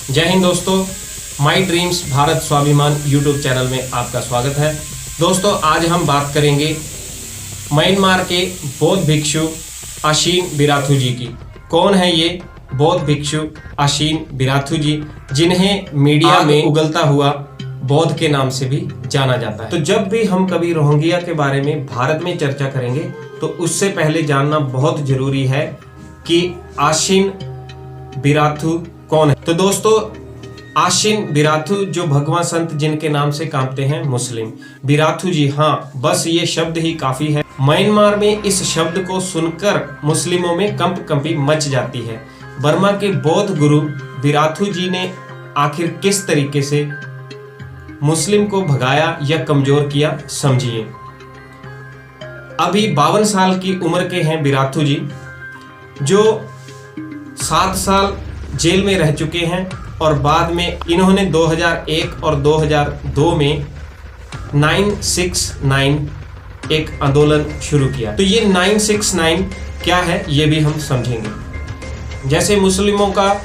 जय हिंद दोस्तों, my dreams Bharat Swabhiman YouTube channel में आपका स्वागत है। दोस्तों, आज हम बात करेंगे म्यांमार के बौद्ध भिक्षु अशीन बिराथू जी की। कौन है ये बौद्ध भिक्षु अशीन बिराथू जी, जिन्हें मीडिया में उगलता हुआ बौद्ध के नाम से भी जाना जाता है। तो जब भी हम कभी रोहिंग्या के बारे में भारत में चर्चा करेंगे तो उससे पहले जानना बहुत जरूरी है कि अशीन बिराथू कौन है। तो दोस्तों, अशीन बिराथू जो भगवान संत जिनके नाम से कांपते हैं मुस्लिम बिराथू जी, हाँ बस ये शब्द ही काफी है। म्यांमार में इस शब्द को सुनकर मुस्लिमों में कंपकंपी मच जाती है। बर्मा के बौद्ध गुरु बिराथू जी ने आखिर किस तरीके से मुस्लिम को भगाया या कमजोर किया, समझिए। अभी 52 साल की उम्र के हैं बिराथू जी, जो 7 साल जेल में रह चुके हैं और बाद में इन्होंने 2001 और 2002 में 969 एक आंदोलन शुरू किया। तो ये 969 क्या है ये भी हम समझेंगे। जैसे मुस्लिमों का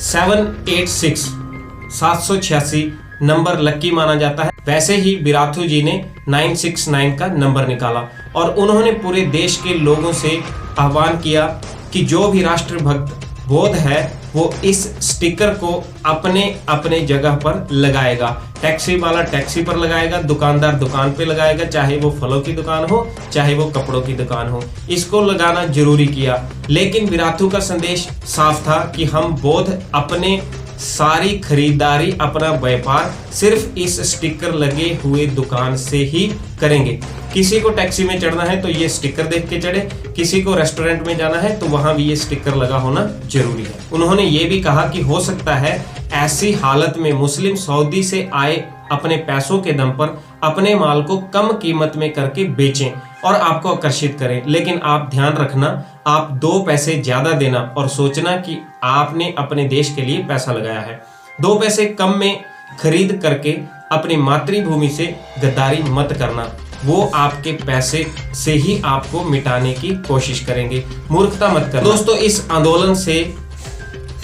786 नंबर लक्की माना जाता है, वैसे ही बिराथू जी ने 969 का नंबर निकाला और उन्होंने पूरे देश के लोगों से आह्वान किया कि जो भी राष्ट्रभक्त बौद्ध है वो इस स्टिकर को अपने अपने जगह पर लगाएगा। टैक्सी वाला टैक्सी पर लगाएगा, दुकानदार दुकान पे लगाएगा, चाहे वो फलों की दुकान हो चाहे वो कपड़ों की दुकान हो, इसको लगाना जरूरी किया। लेकिन बिराथू का संदेश साफ था कि हम बौद्ध अपने सारी खरीदारी, अपना व्यापार सिर्फ इस स्टिकर लगे हुए दुकान से ही करेंगे। किसी को टैक्सी में चढ़ना है तो ये स्टिकर देख के चढ़े, किसी को रेस्टोरेंट में जाना है तो वहां भी ये स्टिकर लगा होना जरूरी है। उन्होंने ये भी कहा कि हो सकता है ऐसी हालत में मुस्लिम सऊदी से आए अपने पैसों के दम पर अपने माल को कम कीमत में करके बेचें और आपको आकर्षित करें, लेकिन आप ध्यान रखना, आप 2 पैसे ज्यादा देना और सोचना कि आपने अपने देश के लिए पैसा लगाया है। 2 पैसे कम में खरीद करके अपनी मातृभूमि से गद्दारी मत करना, वो आपके पैसे से ही आपको मिटाने की कोशिश करेंगे, मूर्खता मत करना। दोस्तों, इस आंदोलन से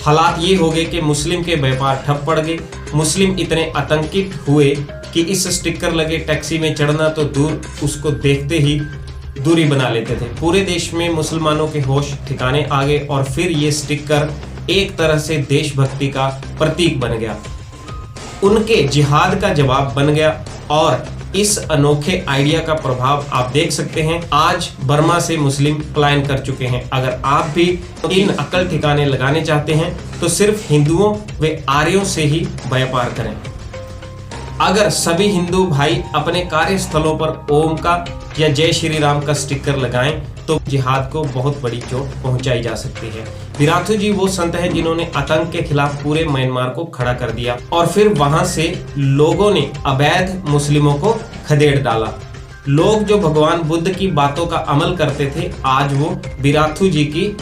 हालात ये हो गए कि मुस्लिम के व्यापार ठप पड़ गए। मुस्लिम इतने आतंकित हुए कि इस स्टिकर लगे टैक्सी में चढ़ना तो दूर, उसको देखते ही दूरी बना लेते थे। पूरे देश में मुसलमानों के होश ठिकाने आ गए और फिर ये स्टिकर एक तरह से देशभक्ति का प्रतीक बन गया, उनके जिहाद का जवाब बन गया। और इस अनोखे आइडिया का प्रभाव आप देख सकते हैं। आज बर्मा से मुस्लिम पलायन कर चुके हैं। अगर आप भी इन अकल ठिकाने लगाने चाहते हैं तो सिर्फ हिंदुओं व आर्यों से ही व्यापार करें। अगर सभी हिंदू भाई अपने कार्यस्थलों पर ओम का या जय श्री राम का स्टिकर लगाएं तो जिहाद को बहुत बड़ी चोट पहुंचाई जा सकती है। बिराथू जी वो संत हैं जिन्होंने आतंक के खिलाफ पूरे म्यांमार को खड़ा कर दिया और फिर वहां से लोगों ने अवैध मुस्लिमों को खदेड़ डाला। लोग जो भगवान बुद्ध की बातों का अमल करते थे, आज वो बिराथू जी की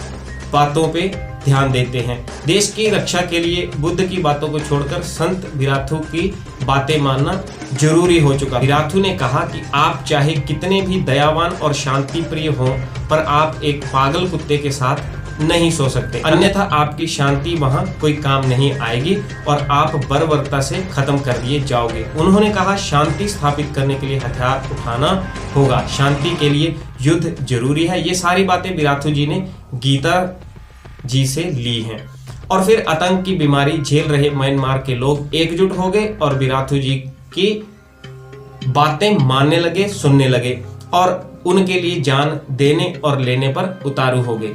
बातों पे ध्यान देते हैं। देश की रक्षा के लिए बुद्ध की बातों को छोड़कर संत बिराथू की बातें मानना जरूरी हो चुका। बिराथू ने कहा कि आप चाहे कितने भी दयावान और शांति प्रिय हों, पर आप एक पागल कुत्ते के साथ नहीं सो सकते, अन्यथा आपकी शांति वहां कोई काम नहीं आएगी और आप बर्बरता से खत्म कर दिए जाओगे। उन्होंने कहा शांति स्थापित करने के लिए हथियार उठाना होगा, शांति के लिए युद्ध जरूरी है। ये सारी बातें बिराथू जी ने गीता जी से ली हैं। और फिर आतंक की बीमारी झेल रहे म्यांमार के लोग एकजुट हो गए और बिराथू जी की बातें मानने लगे, सुनने लगे और उनके लिए जान देने और लेने पर उतारू हो गए।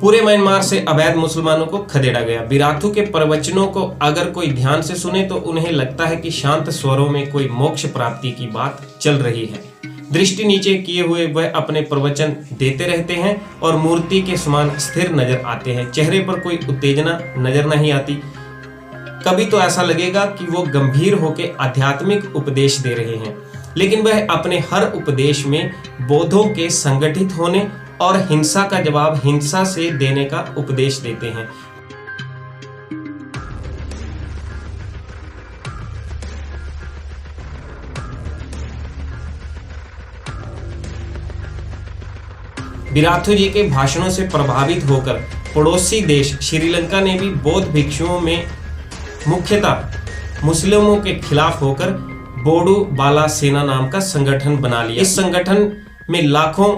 पूरे म्यांमार से अवैध मुसलमानों को खदेड़ा गया। बिराथू के प्रवचनों को अगर कोई ध्यान से सुने तो उन्हें लगता है कि शांत स्वरों में कोई मोक्ष प्राप्ति की बात चल रही है। दृष्टि नीचे किए हुए वह अपने प्रवचन देते रहते हैं और मूर्ति के समान स्थिर नजर आते हैं। चेहरे पर कोई उत्तेजना नजर नहीं आती। कभी तो ऐसा लगेगा कि वो गंभीर होकर आध्यात्मिक उपदेश दे रहे हैं, लेकिन वह अपने हर उपदेश में बौद्धों के संगठित होने और हिंसा का जवाब हिंसा से देने का उपदेश देते हैं। बिराथू जी के भाषणों से प्रभावित होकर पड़ोसी देश श्रीलंका ने भी बौद्ध भिक्षुओं में मुख्यतः मुस्लिमों के खिलाफ होकर बोडो बाला सेना नाम का संगठन बना लिया। इस संगठन में लाखों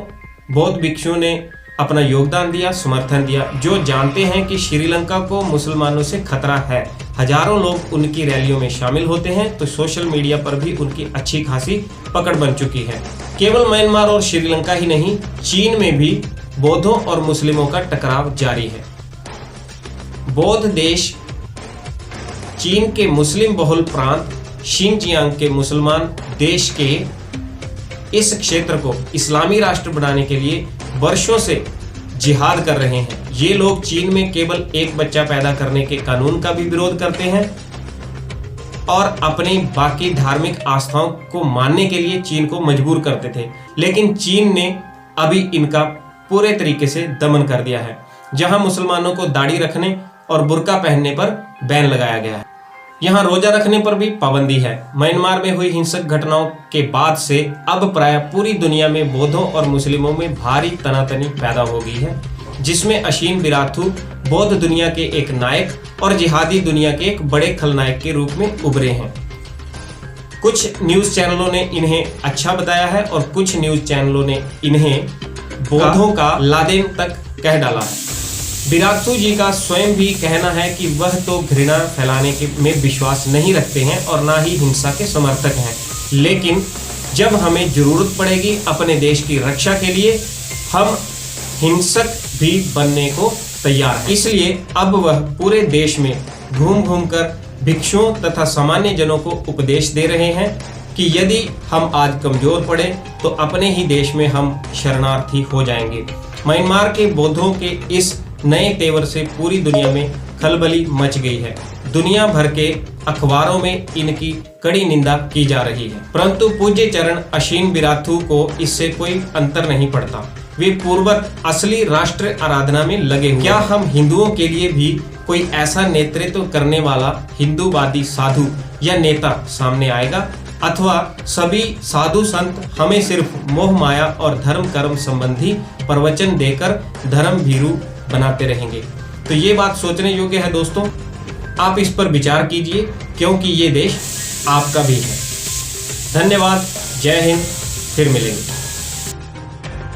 बौद्ध भिक्षुओं ने अपना योगदान दिया, समर्थन दिया, जो जानते हैं कि श्रीलंका को मुसलमानों से खतरा है। हजारों लोग उनकी रैलियों में शामिल होते हैं, तो सोशल मीडिया पर भी उनकी अच्छी खासी पकड़ बन चुकी है। केवल म्यांमार और श्रीलंका ही नहीं, चीन में भी बौद्धों और मुस्लिमों का टकराव जारी है। बौद्ध देश चीन के मुस्लिम बहुल प्रांत शिनजियांग के मुसलमान देश के इस क्षेत्र को इस्लामी राष्ट्र बनाने के लिए वर्षों से जिहाद कर रहे हैं। ये लोग चीन में केवल एक बच्चा पैदा करने के कानून का भी विरोध करते हैं और अपनी बाकी धार्मिक आस्थाओं को मानने के लिए चीन को मजबूर करते थे, लेकिन चीन ने अभी इनका पूरे तरीके से दमन कर दिया है। जहां मुसलमानों को दाढ़ी रखने और बुर्का पहनने पर बैन लगाया गया है, यहाँ रोजा रखने पर भी पाबंदी है। म्यांमार में हुई हिंसक घटनाओं के बाद से अब प्राय पूरी दुनिया में बौद्धों और मुस्लिमों में भारी तनातनी पैदा हो गई है, जिसमें अशीन विराथू बौद्ध दुनिया के एक नायक और जिहादी दुनिया के एक बड़े खलनायक के रूप में उभरे हैं। कुछ न्यूज चैनलों ने इन्हें अच्छा बताया है और कुछ न्यूज चैनलों ने इन्हें बौद्धों का लादेन तक कह डाला है। विराथू जी का स्वयं भी कहना है कि वह तो घृणा फैलाने में विश्वास नहीं रखते हैं और ना ही हिंसा के समर्थक हैं, लेकिन जब हमें जरूरत पड़ेगी अपने देश की रक्षा के लिए, हम हिंसक भी बनने को तैयार हैं। इसलिए अब वह पूरे देश में घूम घूम कर भिक्षुओं तथा सामान्य जनों को उपदेश दे रहे हैं कि यदि हम आज कमजोर पड़े तो अपने ही देश में हम शरणार्थी हो जाएंगे। म्यांमार के बौद्धों के इस नए तेवर से पूरी दुनिया में खलबली मच गई है। दुनिया भर के अखबारों में इनकी कड़ी निंदा की जा रही है, परंतु पूज्य चरण अशीन विराथू को इससे कोई अंतर नहीं पड़ता। वे पूर्वत असली राष्ट्र आराधना में लगे हुए। क्या हम हिंदुओं के लिए भी कोई ऐसा नेतृत्व करने वाला हिंदूवादी साधु या नेता सामने आएगा, अथवा सभी साधु संत हमें सिर्फ मोह माया और धर्म कर्म संबंधी प्रवचन देकर धर्म भीरू बनाते रहेंगे? तो ये बात सोचने योग्य है दोस्तों। आप इस पर विचार कीजिए, क्योंकि ये देश आपका भी है। धन्यवाद। जय हिंद। फिर मिलेंगे।